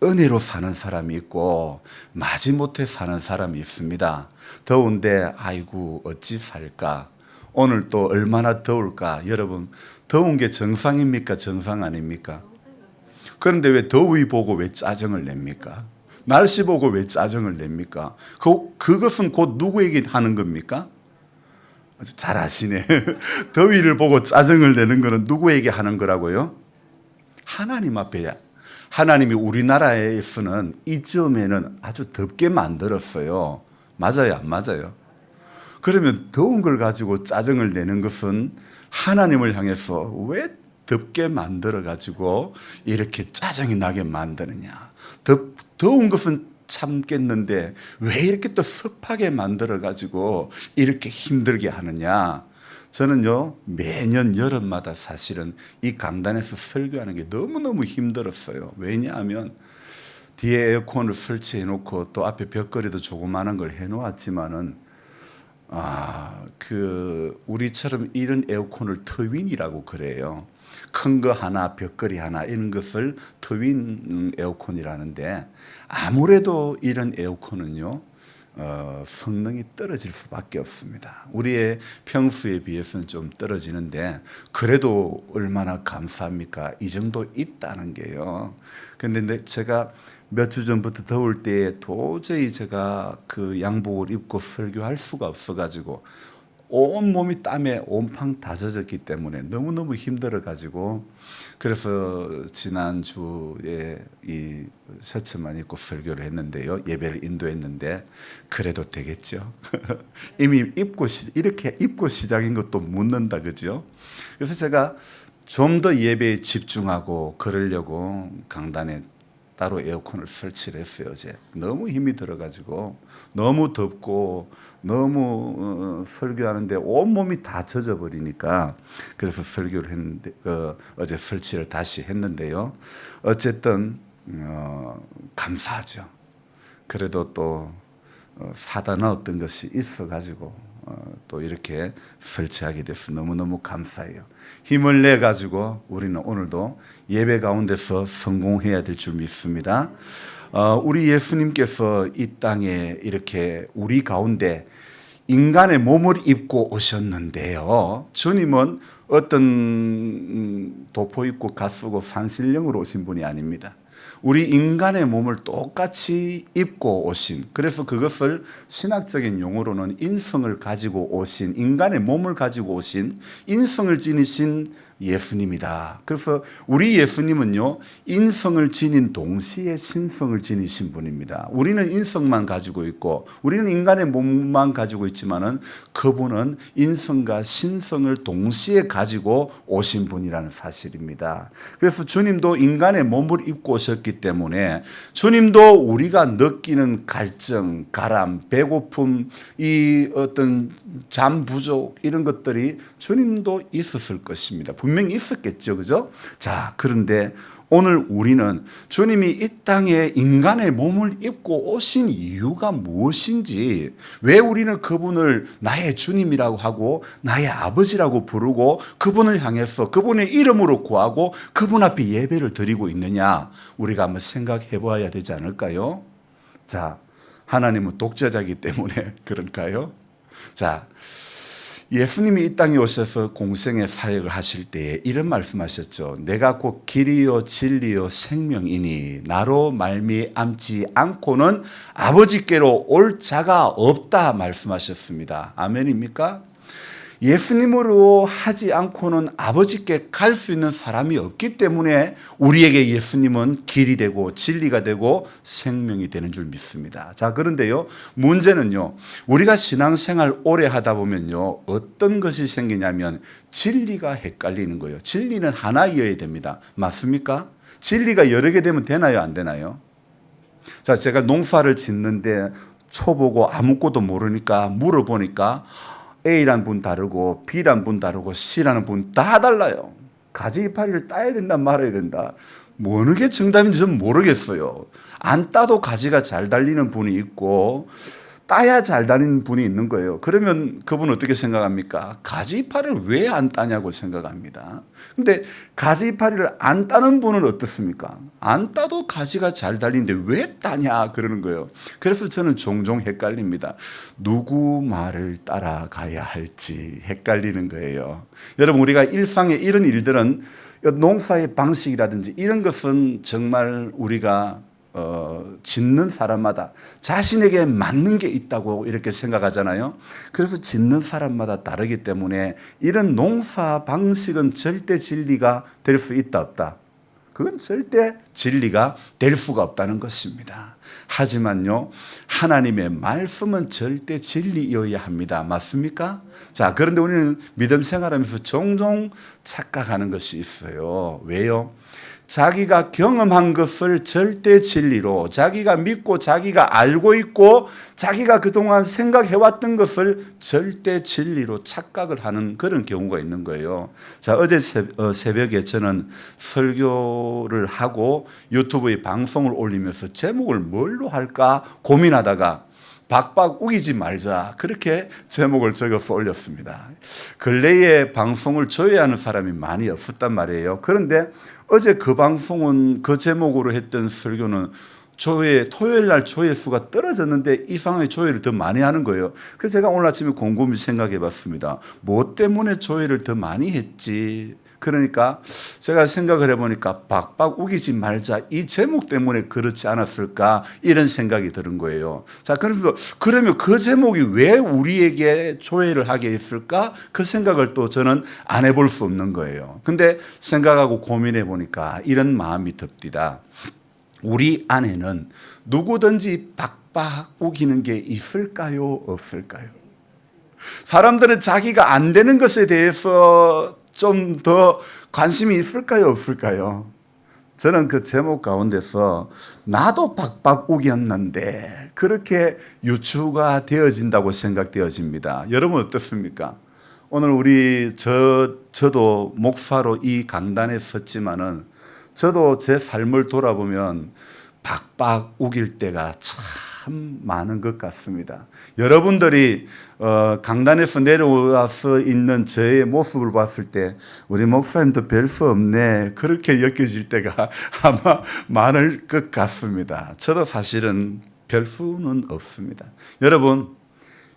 은혜로 사는 사람이 있고 마지못해 사는 사람이 있습니다. 더운데 아이고 어찌 살까? 오늘 또 얼마나 더울까? 여러분, 더운 게 정상입니까? 정상 아닙니까? 그런데 왜 더위 보고 왜 짜증을 냅니까? 날씨 보고 왜 짜증을 냅니까? 그것은 곧 누구에게 하는 겁니까? 잘 아시네. 더위를 보고 짜증을 내는 것은 누구에게 하는 거라고요? 하나님 앞에야. 하나님이 우리나라에서는 이쯤에는 아주 덥게 만들었어요. 맞아요, 안 맞아요? 그러면 더운 걸 가지고 짜증을 내는 것은 하나님을 향해서 왜 덥게 만들어 가지고 이렇게 짜증이 나게 만드느냐? 더운 것은 참겠는데 왜 이렇게 또 습하게 만들어 가지고 이렇게 힘들게 하느냐? 저는요, 매년 여름마다 사실은 이 강단에서 설교하는 게 너무너무 힘들었어요. 왜냐하면 뒤에 에어컨을 설치해 놓고 또 앞에 벽걸이도 조그마한 걸 해 놓았지만은 우리처럼 이런 에어컨을 터윈이라고 그래요. 큰 거 하나, 벽걸이 하나 이런 것을 터윈 에어컨이라는데 아무래도 이런 에어컨은요, 성능이 떨어질 수밖에 없습니다. 우리의 평수에 비해서는 좀 떨어지는데 그래도 얼마나 감사합니까? 이 정도 있다는 게요. 그런데 제가 몇 주 전부터 더울 때 도저히 제가 그 양복을 입고 설교할 수가 없어가지고 온 몸이 땀에 온팡 다 젖었기 때문에 너무너무 힘들어가지고 그래서 지난주에 이 셔츠만 입고 설교를 했는데요. 예배를 인도했는데 그래도 되겠죠. 이미 이렇게 입고 시작인 것도 묻는다 그죠? 그래서 제가 좀 더 예배에 집중하고 그러려고 강단에 따로 에어컨을 설치를 했어요. 어제 너무 힘이 들어가지고 너무 덥고 너무 설교하는데 온몸이 다 젖어버리니까 그래서 설교를 했는데 어제 설치를 다시 했는데요. 어쨌든 감사하죠. 그래도 또 사다 넣었던 것이 있어가지고 또 이렇게 설치하게 돼서 너무너무 감사해요. 힘을 내가지고 우리는 오늘도 예배 가운데서 성공해야 될 줄 믿습니다. 우리 예수님께서 이 땅에 이렇게 우리 가운데 인간의 몸을 입고 오셨는데요. 주님은 어떤 도포 입고 갓 쓰고 산신령으로 오신 분이 아닙니다. 우리 인간의 몸을 똑같이 입고 오신, 그래서 그것을 신학적인 용어로는 인성을 가지고 오신, 인간의 몸을 가지고 오신 인성을 지니신 예수님이다. 그래서 우리 예수님은요, 인성을 지닌 동시에 신성을 지니신 분입니다. 우리는 인성만 가지고 있고 우리는 인간의 몸만 가지고 있지만은 그분은 인성과 신성을 동시에 가지고 오신 분이라는 사실입니다. 그래서 주님도 인간의 몸을 입고 오셨기 때문에 주님도 우리가 느끼는 갈증, 가람, 배고픔, 이 어떤 잠 부족 이런 것들이 주님도 있었을 것입니다. 분명히 있었겠죠. 그죠? 자, 그런데 오늘 우리는 주님이 이 땅에 인간의 몸을 입고 오신 이유가 무엇인지, 왜 우리는 그분을 나의 주님이라고 하고 나의 아버지라고 부르고 그분을 향해서 그분의 이름으로 구하고 그분 앞에 예배를 드리고 있느냐, 우리가 한번 생각해 봐야 되지 않을까요? 자, 하나님은 독자자이기 때문에 그럴까요? 자, 예수님이 이 땅에 오셔서 공생의 사역을 하실 때에 이런 말씀하셨죠. 내가 곧 길이요 진리요 생명이니 나로 말미암지 않고는 아버지께로 올 자가 없다 말씀하셨습니다. 아멘입니까? 예수님으로 하지 않고는 아버지께 갈 수 있는 사람이 없기 때문에 우리에게 예수님은 길이 되고 진리가 되고 생명이 되는 줄 믿습니다. 자, 그런데요, 문제는요, 우리가 신앙생활 오래 하다 보면요, 어떤 것이 생기냐면 진리가 헷갈리는 거예요. 진리는 하나이어야 됩니다. 맞습니까? 진리가 여러 개 되면 되나요, 안 되나요? 자, 제가 농사를 짓는데 초보고 아무것도 모르니까 물어보니까 A라는 분 다르고 B라는 분 다르고 C라는 분 다 달라요. 가지 이파리를 따야 된다 말아야 된다. 뭐 어느 게 정답인지 좀 모르겠어요. 안 따도 가지가 잘 달리는 분이 있고 따야 잘 다니는 분이 있는 거예요. 그러면 그분은 어떻게 생각합니까? 가지 이파리를 왜 안 따냐고 생각합니다. 근데 가지 이파리를 안 따는 분은 어떻습니까? 안 따도 가지가 잘 달리는데 왜 따냐 그러는 거예요. 그래서 저는 종종 헷갈립니다. 누구 말을 따라가야 할지 헷갈리는 거예요. 여러분, 우리가 일상에 이런 일들은 농사의 방식이라든지 이런 것은 정말 우리가 짓는 사람마다 자신에게 맞는 게 있다고 이렇게 생각하잖아요. 그래서 짓는 사람마다 다르기 때문에 이런 농사 방식은 절대 진리가 될 수 있다 없다. 그건 절대 진리가 될 수가 없다는 것입니다. 하지만요, 하나님의 말씀은 절대 진리여야 합니다. 맞습니까? 자, 그런데 우리는 믿음 생활하면서 종종 착각하는 것이 있어요. 왜요? 자기가 경험한 것을 절대 진리로, 자기가 믿고 자기가 알고 있고 자기가 그동안 생각해왔던 것을 절대 진리로 착각을 하는 그런 경우가 있는 거예요. 자, 어제 새벽에 저는 설교를 하고 유튜브에 방송을 올리면서 제목을 뭘로 할까 고민하다가 박박 우기지 말자, 그렇게 제목을 적어서 올렸습니다. 근래에 방송을 조회하는 사람이 많이 없었단 말이에요. 그런데 어제 그 방송은, 그 제목으로 했던 설교는 토요일 날 조회수가 떨어졌는데 이상하게 조회를 더 많이 하는 거예요. 그래서 제가 오늘 아침에 곰곰이 생각해 봤습니다. 뭐 때문에 조회를 더 많이 했지? 그러니까 제가 생각을 해보니까 박박 우기지 말자, 이 제목 때문에 그렇지 않았을까, 이런 생각이 드는 거예요. 자, 그러면 그 제목이 왜 우리에게 조회를 하게 했을까? 그 생각을 또 저는 안 해볼 수 없는 거예요. 근데 생각하고 고민해 보니까 이런 마음이 듭디다. 우리 안에는 누구든지 박박 우기는 게 있을까요? 없을까요? 사람들은 자기가 안 되는 것에 대해서 좀 더 관심이 있을까요? 없을까요? 저는 그 제목 가운데서 나도 박박 우겼는데 그렇게 유추가 되어진다고 생각되어집니다. 여러분 어떻습니까? 오늘 저도 목사로 이 강단에 섰지만은 저도 제 삶을 돌아보면 박박 우길 때가 참 많은 것 같습니다. 여러분들이 강단에서 내려와서 있는 저의 모습을 봤을 때 우리 목사님도 별 수 없네, 그렇게 여겨질 때가 아마 많을 것 같습니다. 저도 사실은 별 수는 없습니다. 여러분,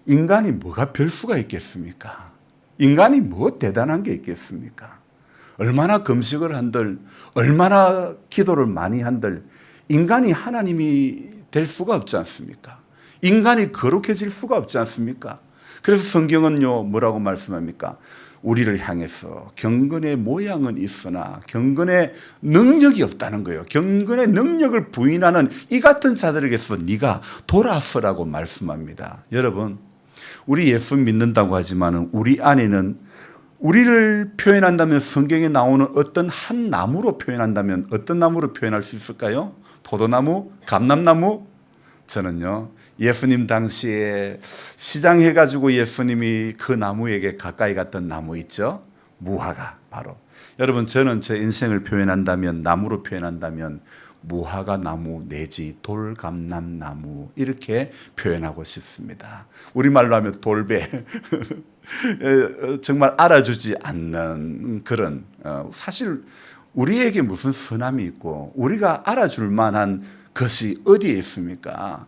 인간이 뭐가 별 수가 있겠습니까? 인간이 뭐 대단한 게 있겠습니까? 얼마나 금식을 한들, 얼마나 기도를 많이 한들 인간이 하나님이 될 수가 없지 않습니까? 인간이 거룩해질 수가 없지 않습니까? 그래서 성경은요, 뭐라고 말씀합니까? 우리를 향해서 경건의 모양은 있으나 경건의 능력이 없다는 거예요. 경건의 능력을 부인하는 이 같은 자들에게서 네가 돌아서라고 말씀합니다. 여러분, 우리 예수 믿는다고 하지만 우리 안에는, 우리를 표현한다면 성경에 나오는 어떤 한 나무로 표현한다면 어떤 나무로 표현할 수 있을까요? 포도나무? 감람나무? 저는요, 예수님 당시에 시장해가지고 예수님이 그 나무에게 가까이 갔던 나무 있죠? 무화과, 바로. 여러분, 저는 제 인생을 표현한다면, 나무로 표현한다면 무화과 나무 내지 돌감람나무, 이렇게 표현하고 싶습니다. 우리말로 하면 돌배. 정말 알아주지 않는 그런, 사실 우리에게 무슨 선함이 있고 우리가 알아줄 만한 것이 어디에 있습니까?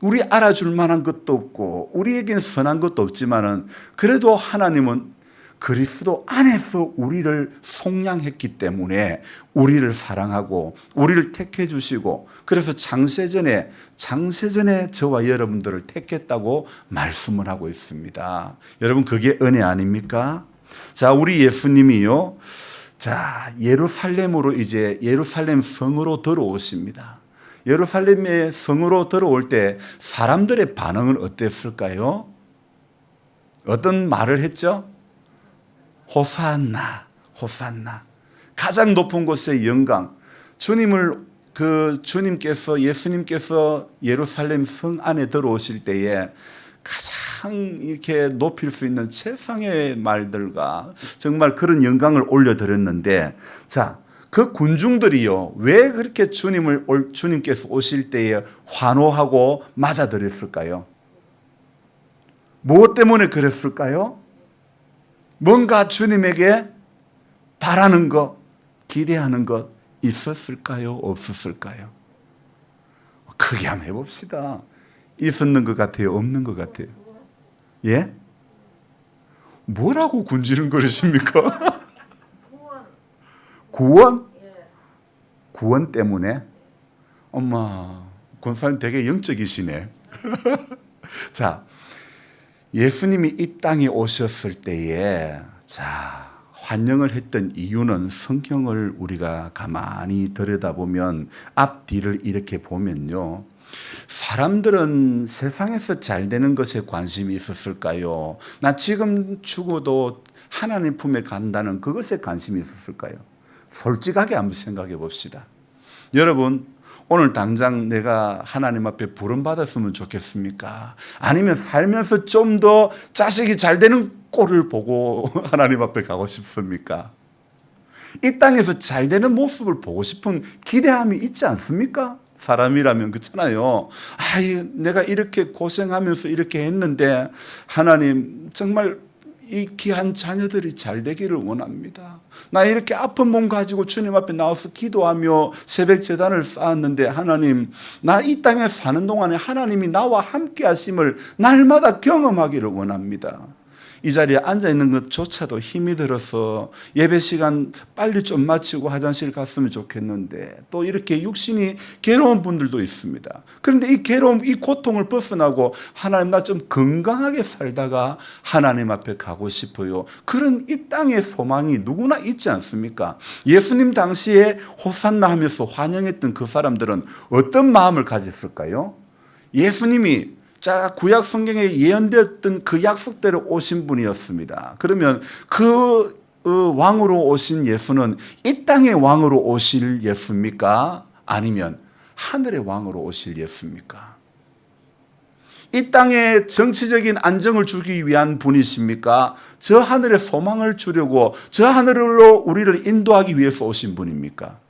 우리 알아줄 만한 것도 없고 우리에겐 선한 것도 없지만은 그래도 하나님은 그리스도 안에서 우리를 속량했기 때문에 우리를 사랑하고 우리를 택해 주시고, 그래서 장세전에 저와 여러분들을 택했다고 말씀을 하고 있습니다. 여러분, 그게 은혜 아닙니까? 자, 우리 예수님이요, 자, 예루살렘으로, 이제 예루살렘 성으로 들어오십니다. 예루살렘의 성으로 들어올 때 사람들의 반응은 어땠을까요? 어떤 말을 했죠? 호산나, 호산나. 가장 높은 곳의 영광. 예수님께서 예루살렘 성 안에 들어오실 때에 가장 이렇게 높일 수 있는 최상의 말들과 정말 그런 영광을 올려드렸는데, 자, 그 군중들이요, 왜 그렇게 주님께서 오실 때에 환호하고 맞아들였을까요? 무엇 때문에 그랬을까요? 뭔가 주님에게 바라는 것, 기대하는 것 있었을까요? 없었을까요? 크게 한번 해봅시다. 있었는 것 같아요? 없는 것 같아요? 예? 뭐라고 군지른 거리십니까? 구원? 구원 때문에? 엄마, 권사님 되게 영적이시네. 자, 예수님이 이 땅에 오셨을 때에 환영을 했던 이유는 성경을 우리가 가만히 들여다보면 앞뒤를 이렇게 보면요. 사람들은 세상에서 잘 되는 것에 관심이 있었을까요? 나 지금 죽어도 하나님 품에 간다는 그것에 관심이 있었을까요? 솔직하게 한번 생각해 봅시다. 여러분, 오늘 당장 내가 하나님 앞에 부름받았으면 좋겠습니까? 아니면 살면서 좀 더 자식이 잘 되는 꼴을 보고 하나님 앞에 가고 싶습니까? 이 땅에서 잘 되는 모습을 보고 싶은 기대함이 있지 않습니까? 사람이라면 그렇잖아요. 내가 이렇게 고생하면서 이렇게 했는데 하나님 정말 이 귀한 자녀들이 잘 되기를 원합니다. 나 이렇게 아픈 몸 가지고 주님 앞에 나와서 기도하며 새벽 제단을 쌓았는데 하나님, 나 이 땅에 사는 동안에 하나님이 나와 함께 하심을 날마다 경험하기를 원합니다. 이 자리에 앉아있는 것조차도 힘이 들어서 예배 시간 빨리 좀 마치고 화장실 갔으면 좋겠는데 또 이렇게 육신이 괴로운 분들도 있습니다. 그런데 이 괴로움, 이 고통을 벗어나고 하나님 나 좀 건강하게 살다가 하나님 앞에 가고 싶어요. 그런 이 땅의 소망이 누구나 있지 않습니까? 예수님 당시에 호산나 하면서 환영했던 그 사람들은 어떤 마음을 가졌을까요? 예수님이 구약 성경에 예언되었던 그 약속대로 오신 분이었습니다. 그러면 그 왕으로 오신 예수는 이 땅의 왕으로 오실 예수입니까? 아니면 하늘의 왕으로 오실 예수입니까? 이 땅에 정치적인 안정을 주기 위한 분이십니까? 저 하늘의 소망을 주려고 저 하늘로 우리를 인도하기 위해서 오신 분입니까?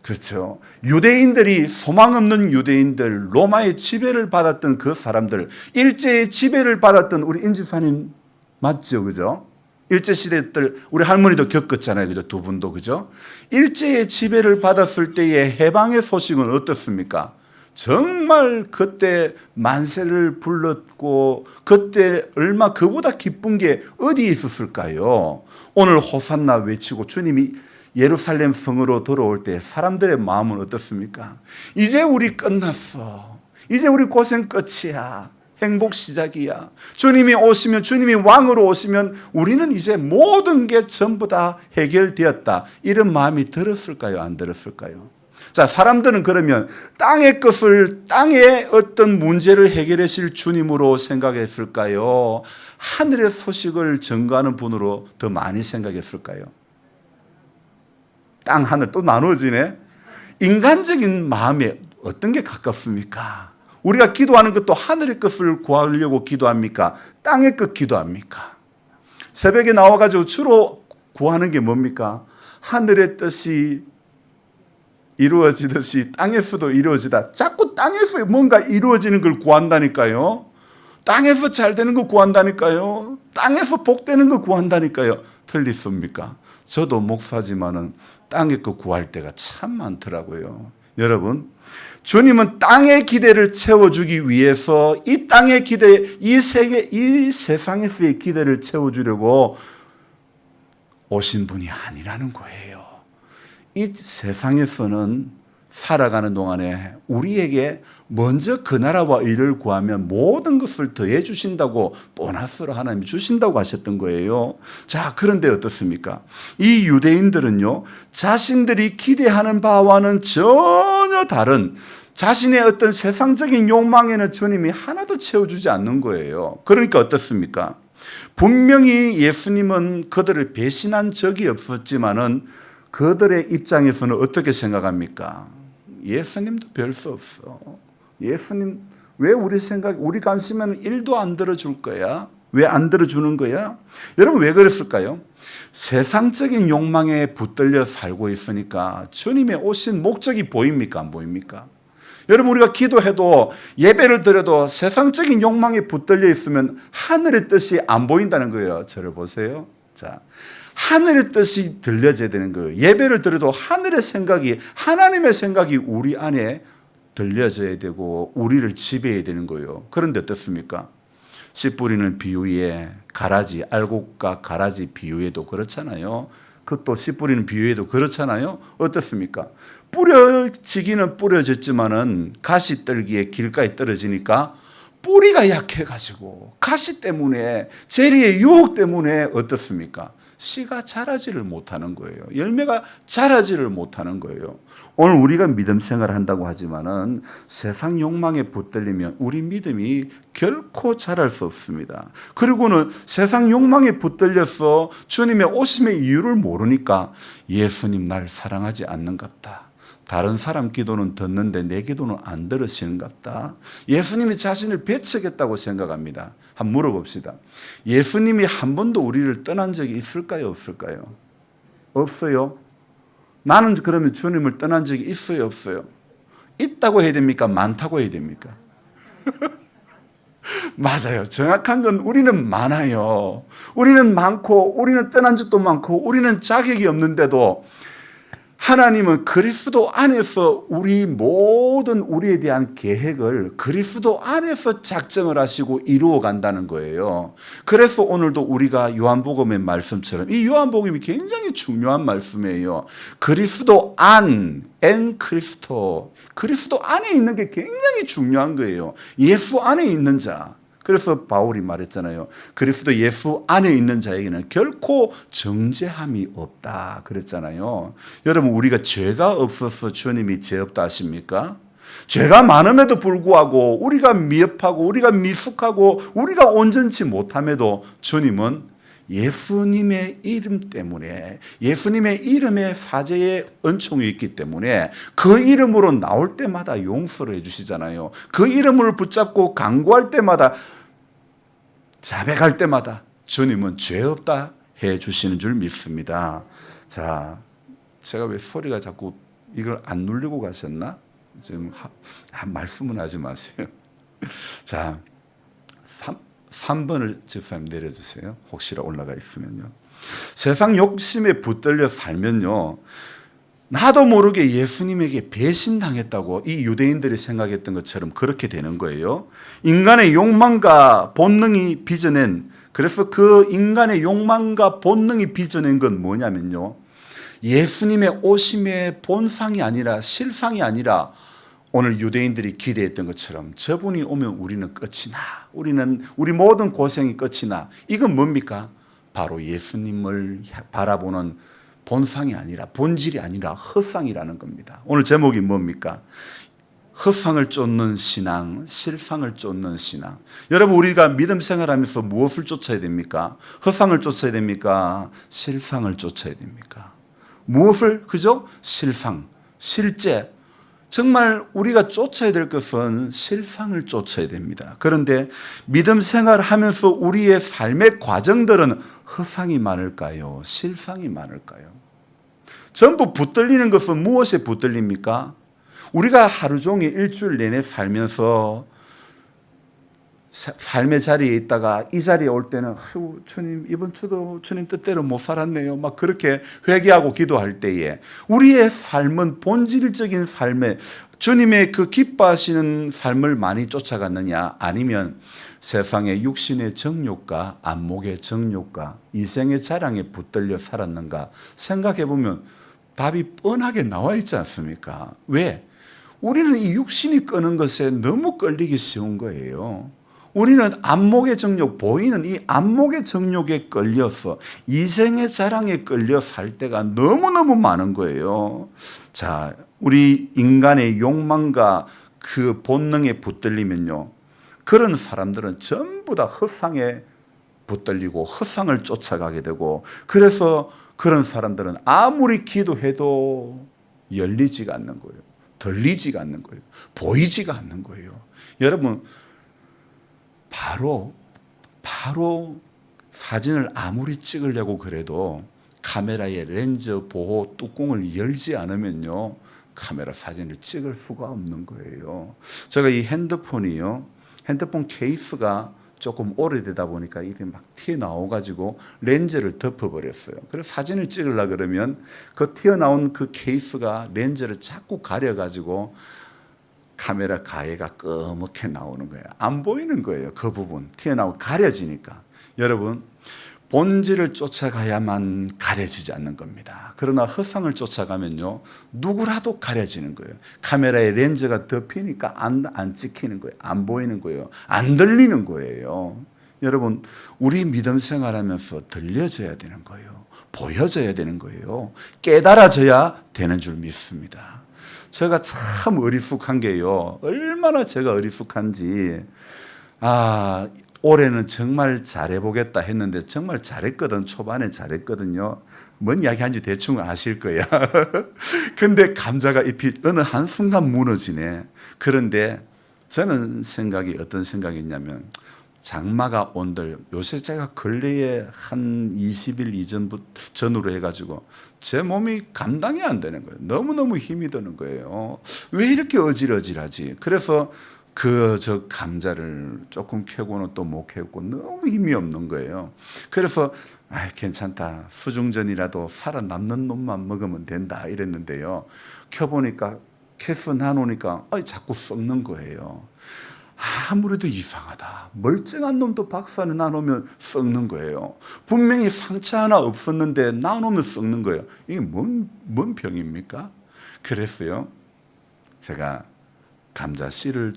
그렇죠. 유대인들이, 소망 없는 유대인들, 로마의 지배를 받았던 그 사람들, 일제의 지배를 받았던 우리 임지사님 맞죠? 그죠? 일제시대들 우리 할머니도 겪었잖아요. 그죠? 두 분도. 그죠? 일제의 지배를 받았을 때의 해방의 소식은 어떻습니까? 정말 그때 만세를 불렀고 그때 얼마 그보다 기쁜 게 어디에 있었을까요? 오늘 호산나 외치고 주님이 예루살렘 성으로 돌아올 때 사람들의 마음은 어떻습니까? 이제 우리 끝났어. 이제 우리 고생 끝이야. 행복 시작이야. 주님이 오시면, 주님이 왕으로 오시면 우리는 이제 모든 게 전부 다 해결되었다. 이런 마음이 들었을까요? 안 들었을까요? 자, 사람들은 그러면 땅의 것을, 땅의 어떤 문제를 해결하실 주님으로 생각했을까요? 하늘의 소식을 전가하는 분으로 더 많이 생각했을까요? 땅, 하늘 또 나누어지네. 인간적인 마음에 어떤 게 가깝습니까? 우리가 기도하는 것도 하늘의 것을 구하려고 기도합니까? 땅의 것 기도합니까? 새벽에 나와가지고 주로 구하는 게 뭡니까? 하늘의 뜻이 이루어지듯이 땅에서도 이루어지다. 자꾸 땅에서 뭔가 이루어지는 걸 구한다니까요. 땅에서 잘 되는 거 구한다니까요. 땅에서 복되는 거 구한다니까요. 틀리십니까? 저도 목사지만은 땅의 거 구할 때가 참 많더라고요. 여러분, 주님은 땅의 기대를 채워주기 위해서 이 땅의 기대, 이 세계, 이 세상에서의 기대를 채워주려고 오신 분이 아니라는 거예요. 이 세상에서는 살아가는 동안에 우리에게 먼저 그 나라와 의를 구하면 모든 것을 더해 주신다고 보너스로 하나님이 주신다고 하셨던 거예요. 자, 그런데 어떻습니까? 이 유대인들은요, 자신들이 기대하는 바와는 전혀 다른 자신의 어떤 세상적인 욕망에는 주님이 하나도 채워주지 않는 거예요. 그러니까 어떻습니까? 분명히 예수님은 그들을 배신한 적이 없었지만은 그들의 입장에서는 어떻게 생각합니까? 예수님도 별 수 없어. 예수님 왜 우리 관심에는 1도 안 들어줄 거야? 왜 안 들어주는 거야? 여러분 왜 그랬을까요? 세상적인 욕망에 붙들려 살고 있으니까 주님의 오신 목적이 보입니까? 안 보입니까? 여러분, 우리가 기도해도 예배를 드려도 세상적인 욕망에 붙들려 있으면 하늘의 뜻이 안 보인다는 거예요. 저를 보세요. 자, 하늘의 뜻이 들려져야 되는 거예요. 예배를 드려도 하늘의 생각이, 하나님의 생각이 우리 안에 들려져야 되고 우리를 지배해야 되는 거예요. 그런데 어떻습니까? 씨 뿌리는 비유에 가라지, 알곡과 가라지 비유에도 그렇잖아요. 그것도 씨 뿌리는 비유에도 그렇잖아요. 어떻습니까? 뿌려지기는 뿌려졌지만은 가시 떨기에 길가에 떨어지니까 뿌리가 약해가지고 가시 때문에, 재리의 유혹 때문에 어떻습니까? 씨가 자라지를 못하는 거예요. 열매가 자라지를 못하는 거예요. 오늘 우리가 믿음 생활을 한다고 하지만은 세상 욕망에 붙들리면 우리 믿음이 결코 자랄 수 없습니다. 그리고는 세상 욕망에 붙들려서 주님의 오심의 이유를 모르니까 예수님 날 사랑하지 않는갑다. 다른 사람 기도는 듣는데 내 기도는 안 들으시는갑다. 예수님이 자신을 배척했다고 생각합니다. 한번 물어봅시다. 예수님이 한 번도 우리를 떠난 적이 있을까요? 없을까요? 없어요. 나는 그러면 주님을 떠난 적이 있어요? 없어요? 있다고 해야 됩니까? 많다고 해야 됩니까? 맞아요. 정확한 건 우리는 많아요. 우리는 많고 우리는 떠난 적도 많고 우리는 자격이 없는데도 하나님은 그리스도 안에서 우리 모든 우리에 대한 계획을 그리스도 안에서 작정을 하시고 이루어 간다는 거예요. 그래서 오늘도 우리가 요한복음의 말씀처럼, 이 요한복음이 굉장히 중요한 말씀이에요. 그리스도 안, 엔 크리스토, 그리스도 안에 있는 게 굉장히 중요한 거예요. 예수 안에 있는 자. 그래서 바울이 말했잖아요. 그리스도 예수 안에 있는 자에게는 결코 정죄함이 없다 그랬잖아요. 여러분, 우리가 죄가 없어서 주님이 죄 없다 하십니까? 죄가 많음에도 불구하고 우리가 미흡하고 우리가 미숙하고 우리가 온전치 못함에도 주님은 예수님의 이름 때문에, 예수님의 이름에 사죄의 은총이 있기 때문에 그 이름으로 나올 때마다 용서를 해주시잖아요. 그 이름을 붙잡고 간구할 때마다, 자백할 때마다 주님은 죄 없다 해주시는 줄 믿습니다. 자, 제가 왜 소리가 자꾸 이걸 안 누르고 가셨나? 지금 말씀은 하지 마세요. 자, 3번을 집사님 내려주세요. 혹시나 올라가 있으면요. 세상 욕심에 붙들려 살면요, 나도 모르게 예수님에게 배신당했다고 이 유대인들이 생각했던 것처럼 그렇게 되는 거예요. 인간의 욕망과 본능이 빚어낸, 그래서 그 인간의 욕망과 본능이 빚어낸 건 뭐냐면요, 예수님의 오심의 본상이 아니라 실상이 아니라 오늘 유대인들이 기대했던 것처럼 저분이 오면 우리는 끝이 나, 우리 모든 고생이 끝이 나. 이건 뭡니까? 바로 예수님을 바라보는 본상이 아니라, 본질이 아니라 헛상이라는 겁니다. 오늘 제목이 뭡니까? 헛상을 쫓는 신앙, 실상을 쫓는 신앙. 여러분, 우리가 믿음 생활하면서 무엇을 쫓아야 됩니까? 헛상을 쫓아야 됩니까? 실상을 쫓아야 됩니까? 무엇을? 그죠? 실상, 실제. 정말 우리가 쫓아야 될 것은 실상을 쫓아야 됩니다. 그런데 믿음 생활하면서 우리의 삶의 과정들은 헛상이 많을까요? 실상이 많을까요? 전부 붙들리는 것은 무엇에 붙들립니까? 우리가 하루 종일 일주일 내내 살면서 삶의 자리에 있다가 이 자리에 올 때는 주님, 이번 주도 주님 뜻대로 못 살았네요. 막 그렇게 회개하고 기도할 때에 우리의 삶은 본질적인 삶에 주님의 그 기뻐하시는 삶을 많이 쫓아갔느냐, 아니면 세상의 육신의 정욕과 안목의 정욕과 이생의 자랑에 붙들려 살았는가 생각해 보면 답이 뻔하게 나와 있지 않습니까? 왜? 우리는 이 육신이 끄는 것에 너무 끌리기 쉬운 거예요. 우리는 안목의 정욕, 보이는 이 안목의 정욕에 끌려서 이생의 자랑에 끌려 살 때가 너무너무 많은 거예요. 자, 우리 인간의 욕망과 그 본능에 붙들리면요, 그런 사람들은 전부 다 헛상에 붙들리고 헛상을 쫓아가게 되고, 그래서 그런 사람들은 아무리 기도해도 열리지가 않는 거예요. 들리지가 않는 거예요. 보이지가 않는 거예요. 여러분, 바로 사진을 아무리 찍으려고 그래도 카메라의 렌즈 보호 뚜껑을 열지 않으면요, 카메라 사진을 찍을 수가 없는 거예요. 제가 이 핸드폰이요, 핸드폰 케이스가 조금 오래되다 보니까 이게 막 튀어나와가지고 렌즈를 덮어버렸어요. 그래서 사진을 찍으려고 그러면 그 튀어나온 그 케이스가 렌즈를 자꾸 가려가지고 카메라 가해가 꺼멓게 나오는 거예요. 안 보이는 거예요. 그 부분 튀어나오고 가려지니까. 여러분, 본질을 쫓아가야만 가려지지 않는 겁니다. 그러나 허상을 쫓아가면요, 누구라도 가려지는 거예요. 카메라에 렌즈가 덮이니까 안 찍히는 거예요. 안 보이는 거예요. 안 들리는 거예요. 여러분, 우리 믿음 생활하면서 들려져야 되는 거예요. 보여져야 되는 거예요. 깨달아져야 되는 줄 믿습니다. 제가 참 어리숙한 게요, 얼마나 제가 어리숙한지, 올해는 정말 잘해보겠다 했는데 정말 잘했거든. 초반에 잘했거든요. 뭔 이야기 하는지 대충 아실 거야. 근데 감자가 잎이 어느 한순간 무너지네. 그런데 저는 어떤 생각이 있냐면, 장마가 온들, 요새 제가 근래에 한 20일 전으로 해가지고 제 몸이 감당이 안 되는 거예요. 너무너무 힘이 드는 거예요. 왜 이렇게 어질어질하지? 그래서 저 감자를 조금 캐고는 또 못 캐고 너무 힘이 없는 거예요. 그래서 괜찮다, 수중전이라도 살아남는 놈만 먹으면 된다 이랬는데요, 캐서 나누니까 자꾸 썩는 거예요. 아무래도 이상하다. 멀쩡한 놈도 박스 안에 나누면 썩는 거예요. 분명히 상처 하나 없었는데 나누면 썩는 거예요. 이게 뭔 병입니까? 그랬어요. 제가 감자 씨를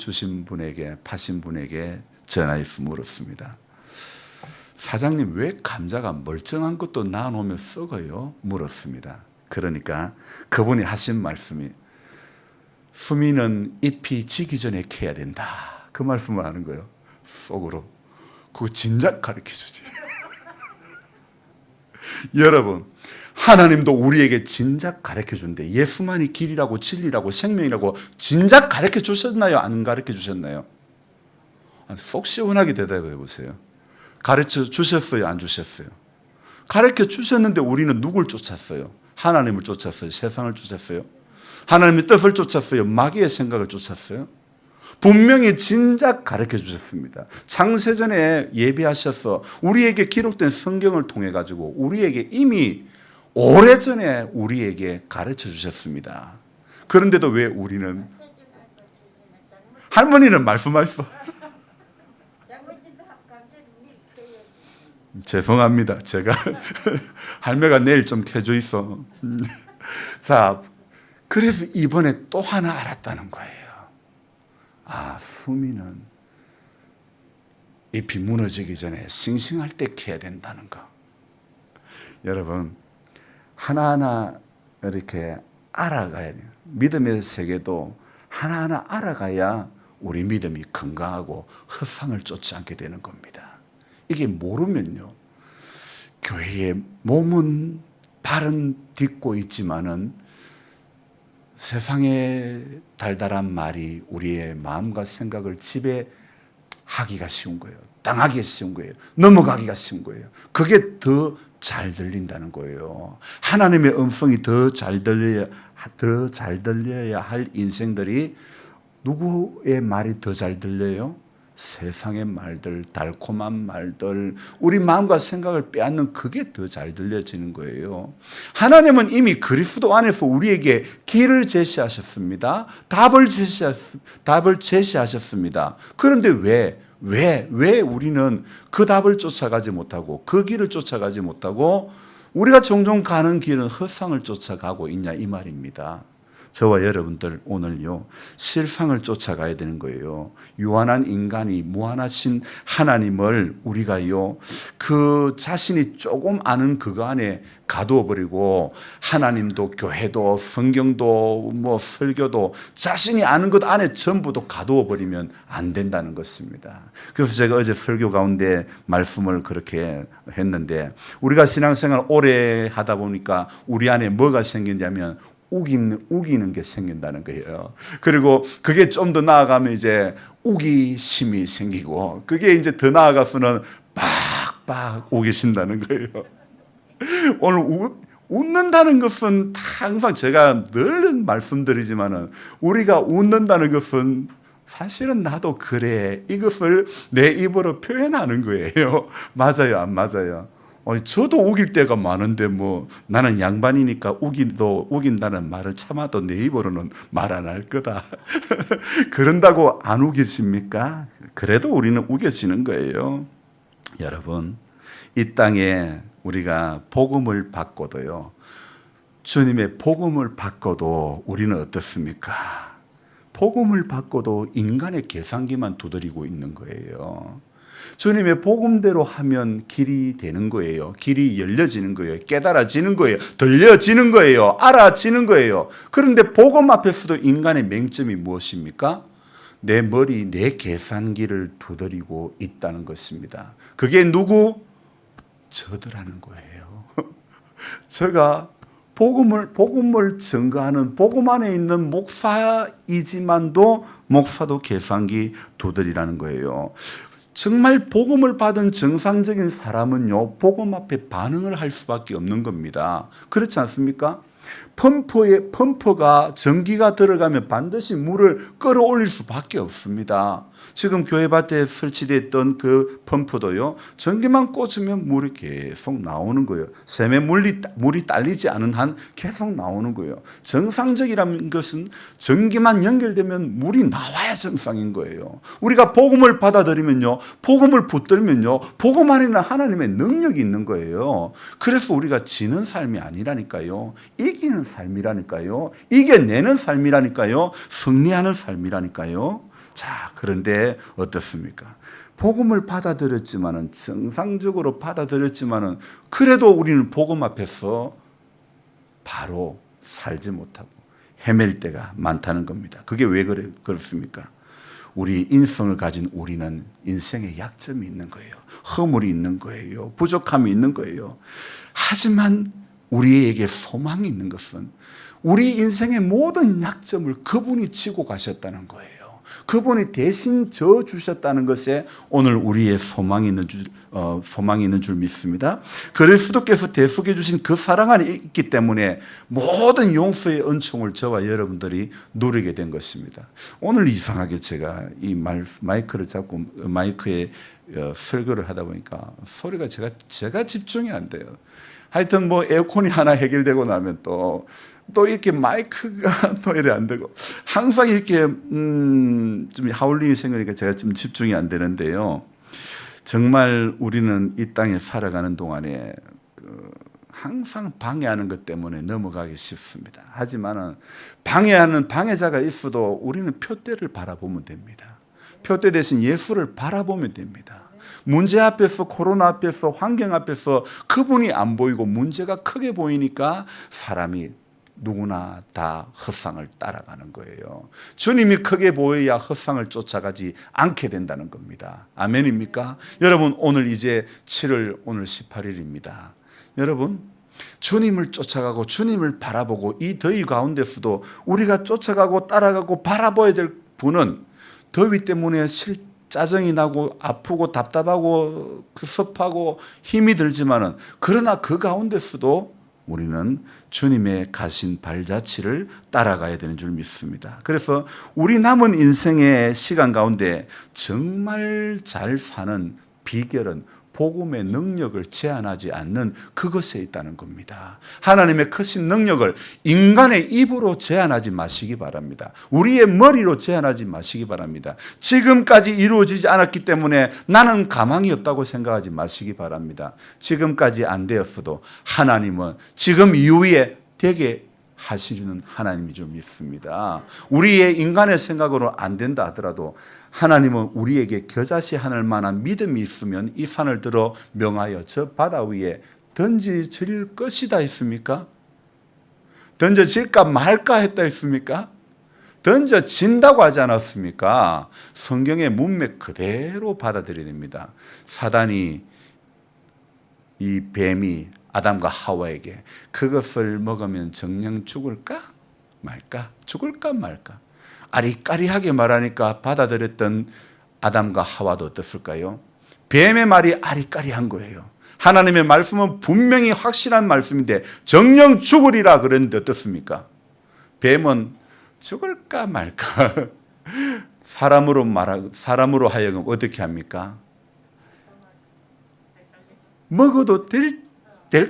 파신 분에게 전화해서 물었습니다. 사장님, 왜 감자가 멀쩡한 것도 나누면 썩어요? 물었습니다. 그러니까 그분이 하신 말씀이, 수미는 잎이 지기 전에 캐야 된다, 그 말씀을 하는 거예요. 속으로. 그거 진작 가르쳐주지. 여러분, 하나님도 우리에게 진작 가르쳐준대. 예수만이 길이라고 진리라고 생명이라고 진작 가르쳐 주셨나요? 안 가르쳐 주셨나요? 속 시원하게 대답해 보세요. 가르쳐 주셨어요? 안 주셨어요? 가르쳐 주셨는데 우리는 누굴 쫓았어요? 하나님을 쫓았어요? 세상을 쫓았어요? 하나님의 뜻을 쫓았어요? 마귀의 생각을 쫓았어요? 분명히 진작 가르쳐 주셨습니다. 창세전에 예비하셔서 우리에게 기록된 성경을 통해 가지고 우리에게 이미 오래전에 우리에게 가르쳐 주셨습니다. 그런데도 왜 우리는, 할머니는 말씀하셨어. 죄송합니다. 제가 할매가 내일 좀 캐줘 있어. 자, 그래서 이번에 또 하나 알았다는 거예요. 수미는 잎이 무너지기 전에 싱싱할 때 캐야 된다는 거. 여러분, 하나하나 이렇게 알아가야 돼요. 믿음의 세계도 하나하나 알아가야 우리 믿음이 건강하고 허상을 쫓지 않게 되는 겁니다. 이게 모르면요, 교회의 몸은 발은 딛고 있지만은 세상의 달달한 말이 우리의 마음과 생각을 지배하기가 쉬운 거예요. 당하기가 쉬운 거예요. 넘어가기가 쉬운 거예요. 그게 더 잘 들린다는 거예요. 하나님의 음성이 더 잘 들려야 할 인생들이, 누구의 말이 더 잘 들려요? 세상의 말들, 달콤한 말들, 우리 마음과 생각을 빼앗는 그게 더 잘 들려지는 거예요. 하나님은 이미 그리스도 안에서 우리에게 길을 제시하셨습니다. 답을 제시하셨습니다. 그런데 왜 우리는 그 답을 쫓아가지 못하고 그 길을 쫓아가지 못하고 우리가 종종 가는 길은 허상을 쫓아가고 있냐, 이 말입니다. 저와 여러분들 오늘요, 실상을 쫓아가야 되는 거예요. 유한한 인간이 무한하신 하나님을 우리가요, 그 자신이 조금 아는 그거 안에 가두어 버리고, 하나님도 교회도 성경도 설교도 자신이 아는 것 안에 전부도 가두어 버리면 안 된다는 것입니다. 그래서 제가 어제 설교 가운데 말씀을 그렇게 했는데, 우리가 신앙생활 오래 하다 보니까 우리 안에 뭐가 생기냐면 우기는 게 생긴다는 거예요. 그리고 그게 좀 더 나아가면 이제 우기심이 생기고, 그게 이제 더 나아가서는 빡빡 우기신다는 거예요. 오늘 웃는다는 것은 항상 제가 늘 말씀드리지만은 우리가 웃는다는 것은 사실은 나도 그래. 이것을 내 입으로 표현하는 거예요. 맞아요, 안 맞아요? 저도 우길 때가 많은데 뭐 나는 양반이니까 우긴다는 말을 참아도 내 입으로는 말 안 할 거다. 그런다고 안 우기십니까? 그래도 우리는 우겨지는 거예요. 여러분, 이 땅에 우리가 복음을 받고도요, 주님의 복음을 받고도 우리는 어떻습니까? 복음을 받고도 인간의 계산기만 두드리고 있는 거예요. 주님의 복음대로 하면 길이 되는 거예요. 길이 열려지는 거예요. 깨달아지는 거예요. 들려지는 거예요. 알아지는 거예요. 그런데 복음 앞에서도 인간의 맹점이 무엇입니까? 내 머리, 내 계산기를 두드리고 있다는 것입니다. 그게 누구? 저더라는 거예요. 제가 복음을 증거하는 복음 안에 있는 목사이지만도 목사도 계산기 두드리라는 거예요. 정말 복음을 받은 정상적인 사람은요, 복음 앞에 반응을 할 수밖에 없는 겁니다. 그렇지 않습니까? 펌프가 전기가 들어가면 반드시 물을 끌어올릴 수밖에 없습니다. 지금 교회 밭에 설치됐던 그 펌프도요, 전기만 꽂으면 물이 계속 나오는 거예요. 샘에 물이 딸리지 않은 한 계속 나오는 거예요. 정상적이라는 것은 전기만 연결되면 물이 나와야 정상인 거예요. 우리가 복음을 받아들이면요, 복음을 붙들면요, 복음 안에는 하나님의 능력이 있는 거예요. 그래서 우리가 지는 삶이 아니라니까요. 이기는 삶이라니까요. 이겨내는 삶이라니까요. 승리하는 삶이라니까요. 자, 그런데 어떻습니까? 복음을 받아들였지만은, 정상적으로 받아들였지만은, 그래도 우리는 복음 앞에서 바로 살지 못하고 헤맬 때가 많다는 겁니다. 그게 왜 그렇습니까? 우리 인성을 가진 우리는 인생에 약점이 있는 거예요. 허물이 있는 거예요. 부족함이 있는 거예요. 하지만 우리에게 소망이 있는 것은 우리 인생의 모든 약점을 그분이 지고 가셨다는 거예요. 그분이 대신 져 주셨다는 것에 오늘 우리의 소망이 있는 줄 믿습니다. 그리스도께서 대속해 주신 그 사랑 안에 있기 때문에 모든 용서의 은총을 저와 여러분들이 누리게 된 것입니다. 오늘 이상하게 제가 이 마이크를 잡고 마이크에 설교를 하다 보니까 소리가 제가 집중이 안 돼요. 하여튼 뭐 에어컨이 하나 해결되고 나면 또 이렇게 마이크가 또 이래 안 되고 항상 이렇게 좀 하울링이 생기니까 제가 좀 집중이 안 되는데요. 정말 우리는 이 땅에 살아가는 동안에 항상 방해하는 것 때문에 넘어가기 쉽습니다. 하지만은 방해하는 방해자가 있어도 우리는 표대를 바라보면 됩니다. 표대 대신 예수를 바라보면 됩니다. 문제 앞에서, 코로나 앞에서, 환경 앞에서 그분이 안 보이고 문제가 크게 보이니까 사람이 누구나 다 헛상을 따라가는 거예요. 주님이 크게 보여야 헛상을 쫓아가지 않게 된다는 겁니다. 아멘입니까? 여러분, 오늘 이제 7월 오늘 18일입니다. 여러분, 주님을 쫓아가고 주님을 바라보고 이 더위 가운데서도 우리가 쫓아가고 따라가고 바라봐야 될 분은 더위 때문에 짜증이 나고 아프고 답답하고 섭하고 힘이 들지만은, 그러나 그 가운데서도 우리는 주님의 가신 발자취를 따라가야 되는 줄 믿습니다. 그래서 우리 남은 인생의 시간 가운데 정말 잘 사는 비결은 복음의 능력을 제한하지 않는 그것에 있다는 겁니다. 하나님의 크신 능력을 인간의 입으로 제한하지 마시기 바랍니다. 우리의 머리로 제한하지 마시기 바랍니다. 지금까지 이루어지지 않았기 때문에 나는 가망이 없다고 생각하지 마시기 바랍니다. 지금까지 안 되었어도 하나님은 지금 이후에 되게 하시는 하나님이 좀 믿습니다. 우리의 인간의 생각으로 안 된다 하더라도 하나님은 우리에게 겨자씨 하늘 만한 믿음이 있으면 이 산을 들어 명하여 저 바다 위에 던지질 것이다 했습니까? 던져질까 말까 했다 했습니까? 던져진다고 하지 않았습니까? 성경의 문맥 그대로 받아들여야 됩니다. 사단이, 이 뱀이 아담과 하와에게 그것을 먹으면 정녕 죽을까 말까, 죽을까 말까 아리까리하게 말하니까 받아들였던 아담과 하와도 어땠을까요? 뱀의 말이 아리까리한 거예요. 하나님의 말씀은 분명히 확실한 말씀인데 정령 죽으리라 그랬는데 어떻습니까? 뱀은 죽을까 말까 사람으로 하여금 어떻게 합니까? 먹어도 될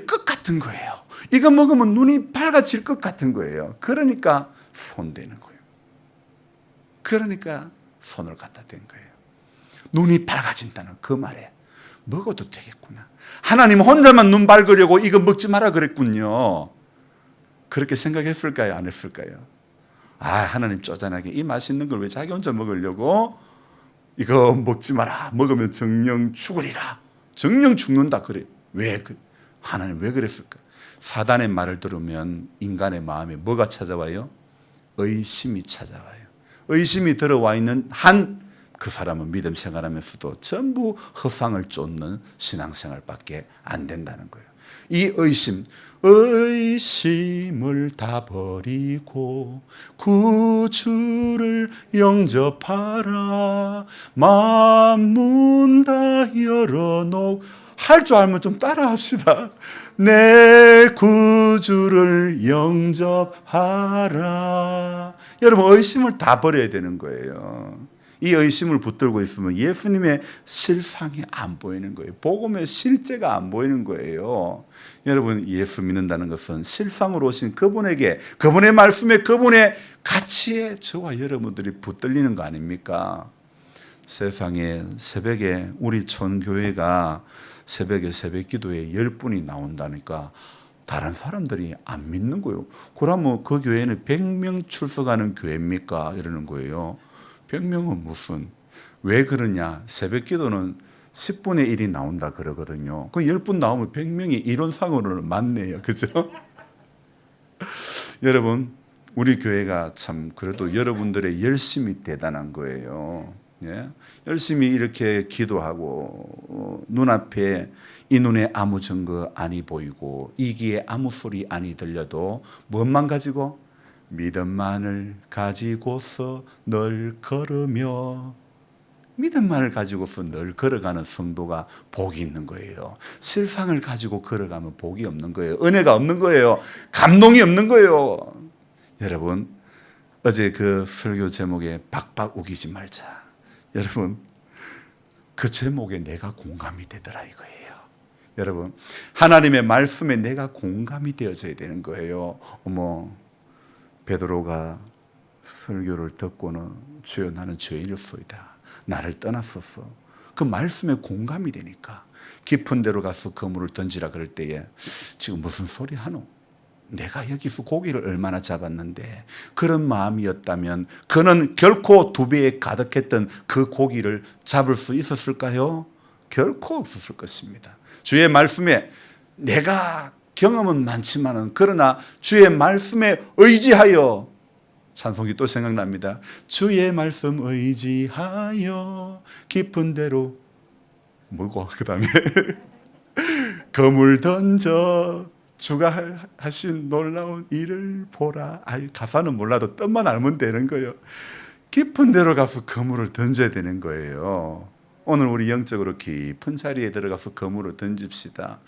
것 같은 거예요. 이거 먹으면 눈이 밝아질 것 같은 거예요. 그러니까 손대는 거예요. 그러니까 손을 갖다 댄 거예요. 눈이 밝아진다는 그 말에 먹어도 되겠구나. 하나님 혼자만 눈 밝으려고 이거 먹지 마라 그랬군요. 그렇게 생각했을까요? 안 했을까요? 하나님 쪼잔하게 이 맛있는 걸 왜 자기 혼자 먹으려고 이거 먹지 마라. 먹으면 정령 죽으리라. 정령 죽는다 그래. 왜 하나님 왜 그랬을까? 사단의 말을 들으면 인간의 마음에 뭐가 찾아와요? 의심이 찾아와요. 의심이 들어와 있는 한 그 사람은 믿음 생활하면서도 전부 허상을 쫓는 신앙생활밖에 안 된다는 거예요. 이 의심을 다 버리고 구주를 영접하라. 만문 다 열어놓고 할 줄 알면 좀 따라합시다. 내 구주를 영접하라. 여러분 의심을 다 버려야 되는 거예요. 이 의심을 붙들고 있으면 예수님의 실상이 안 보이는 거예요. 복음의 실제가 안 보이는 거예요. 여러분 예수 믿는다는 것은 실상으로 오신 그분에게, 그분의 말씀에, 그분의 가치에 저와 여러분들이 붙들리는 거 아닙니까? 세상에 새벽에 우리 촌교회가 새벽에 새벽기도에 10분이 나온다니까 다른 사람들이 안 믿는 거예요. 그러면 그 교회는 100명 출석하는 교회입니까? 이러는 거예요. 100명은 무슨, 왜 그러냐? 새벽기도는 10분의 1이 나온다 그러거든요. 그 10분 나오면 100명이 이론상으로는 맞네요. 그죠? 여러분, 우리 교회가 참 그래도 여러분들의 열심이 대단한 거예요. 예? 열심히 이렇게 기도하고 눈앞에 이 눈에 아무 증거 아니 보이고 이 귀에 아무 소리 아니 들려도 무엇만 가지고? 믿음만을 가지고서 늘 걸으며, 믿음만을 가지고서 늘 걸어가는 성도가 복이 있는 거예요. 실상을 가지고 걸어가면 복이 없는 거예요. 은혜가 없는 거예요. 감동이 없는 거예요. 여러분, 어제 그 설교 제목에 박박 우기지 말자. 여러분, 그 제목에 내가 공감이 되더라 이거예요. 여러분, 하나님의 말씀에 내가 공감이 되어져야 되는 거예요. 베드로가 설교를 듣고는 주여 나는 죄인이었소이다. 나를 떠났었어. 그 말씀에 공감이 되니까 깊은 데로 가서 그물을 던지라 그럴 때에 지금 무슨 소리 하노? 내가 여기서 고기를 얼마나 잡았는데, 그런 마음이었다면 그는 결코 2배에 가득했던 그 고기를 잡을 수 있었을까요? 결코 없었을 것입니다. 주의 말씀에 내가 경험은 많지만은 그러나 주의 말씀에 의지하여, 찬송이 또 생각납니다. 주의 말씀 의지하여 깊은 데로 뭐고 그 다음에 그물 던져 주가 하신 놀라운 일을 보라. 가사는 몰라도 뜻만 알면 되는 거예요. 깊은 데로 가서 그물을 던져야 되는 거예요. 오늘 우리 영적으로 깊은 자리에 들어가서 그물을 던집시다.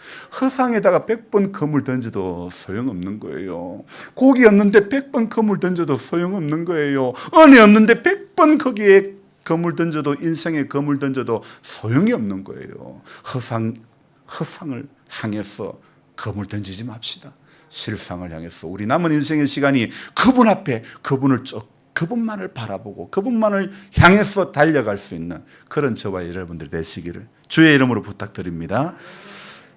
허상에다가 100번 그물 던져도 소용없는 거예요. 고기 없는데 100번 그물 던져도 소용없는 거예요. 은혜 없는데 100번 거기에 그물 던져도, 인생에 그물 던져도 소용이 없는 거예요. 허상을 향해서 그물 던지지 맙시다. 실상을 향해서 우리 남은 인생의 시간이 그분 앞에 그분만을 바라보고 그분만을 향해서 달려갈 수 있는 그런 저와 여러분들 되시기를 주의 이름으로 부탁드립니다.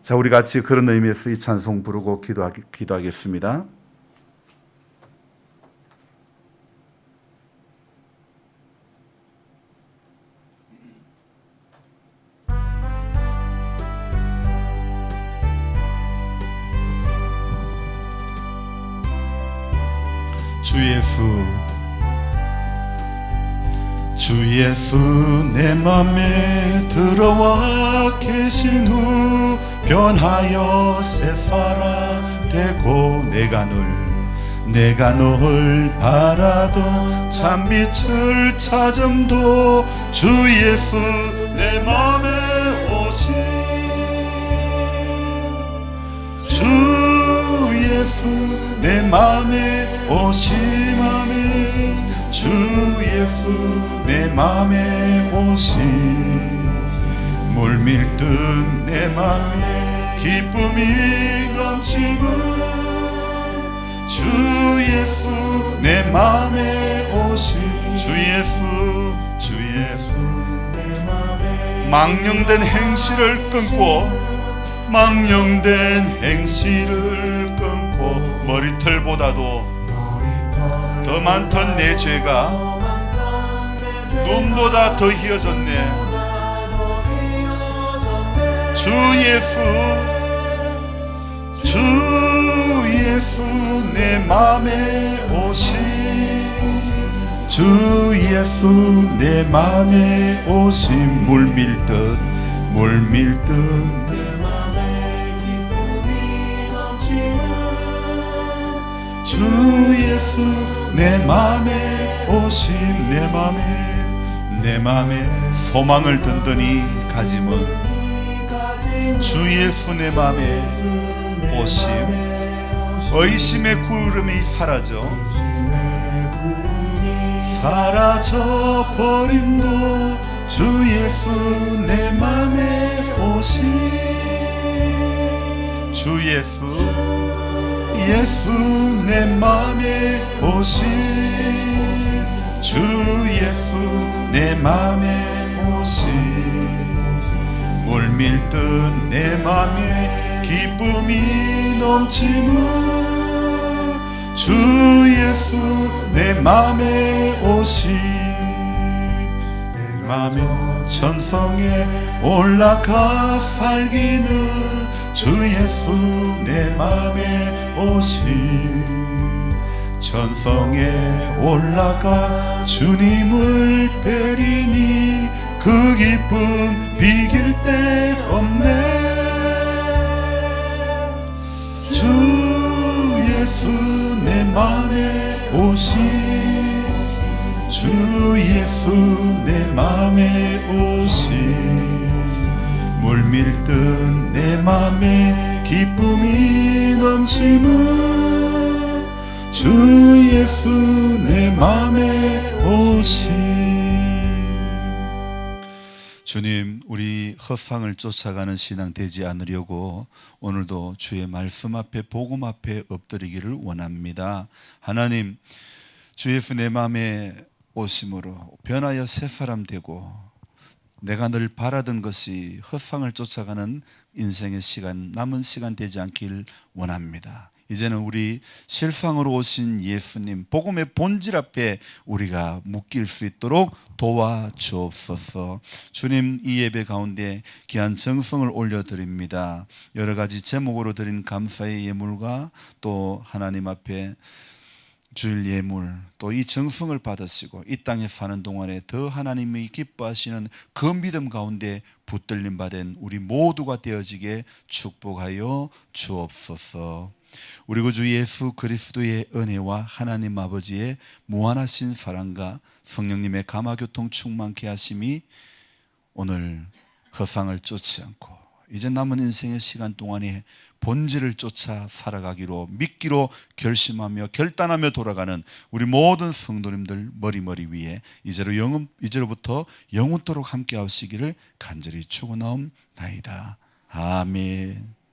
자, 우리 같이 그런 의미에서 이 찬송 부르고 기도하겠습니다. 주 예수 내 맘에 들어와 계신 후 변하여 새 사람 되고 내가 널 바라던 참 빛을 찾음도 주 예수 내 맘에 오신 예수 내 맘에 오심하네. 주 예수 내 맘에 오심. 물밀듯 내 맘에 기쁨이 넘치고. 주 예수 내 맘에 오심. 주 예수 주 예수 망령된 행실을 끊고 망령된 행실을 끊고 머리털보다도 더 많던 내 죄가 눈보다 더 희어졌네. 주 예수 주 예수 내 맘에 오심. 주 예수 내 맘에 오심. 물밀듯 물밀듯 내 맘에 기쁨이 넘치는. 주 예수 내 맘에 오심. 내 맘에 소망을 든든히 가짐은 주 예수 내 맘에 오심. 의심의 구름이 사라져 버림도 주 예수 내 맘에 오심. 주 예수 예수 내 맘에 오심. 주 예수 내 맘에 오심. 물밀듯 내 맘에 기쁨이 넘치는. 주 예수 내 맘에 오심. 내 맘에 천성에 올라가 살기는 주 예수 내 맘에 오심. 천성에 올라가 주님을 뵈리니 그 기쁨 비길 데 없네. 주 예수 내 맘에 오심. 주 예수 내 맘에 오심. 물밀듯 내 맘에 기쁨이 넘치는. 주 예수 내 맘에 오심. 주님, 우리 헛상을 쫓아가는 신앙 되지 않으려고 오늘도 주의 말씀 앞에 복음 앞에 엎드리기를 원합니다. 하나님, 주 예수 내 마음에 오심으로 변하여 새 사람 되고 내가 늘 바라던 것이 헛상을 쫓아가는 인생의 시간, 남은 시간 되지 않길 원합니다. 이제는 우리 실상으로 오신 예수님 복음의 본질 앞에 우리가 묶일 수 있도록 도와주옵소서. 주님, 이 예배 가운데 귀한 정성을 올려드립니다. 여러 가지 제목으로 드린 감사의 예물과 또 하나님 앞에 주일 예물, 또 이 정성을 받으시고 이 땅에 사는 동안에 더 하나님이 기뻐하시는 그 믿음 가운데 붙들림 받은 우리 모두가 되어지게 축복하여 주옵소서. 우리 구주 예수 그리스도의 은혜와 하나님 아버지의 무한하신 사랑과 성령님의 감화교통 충만케 하심이 오늘 허상을 쫓지 않고 이제 남은 인생의 시간 동안에 본질을 쫓아 살아가기로 믿기로 결심하며 결단하며 돌아가는 우리 모든 성도님들 머리 위에 이제로부터 영원토록 함께 하시기를 간절히 축원하옵나이다. 아멘.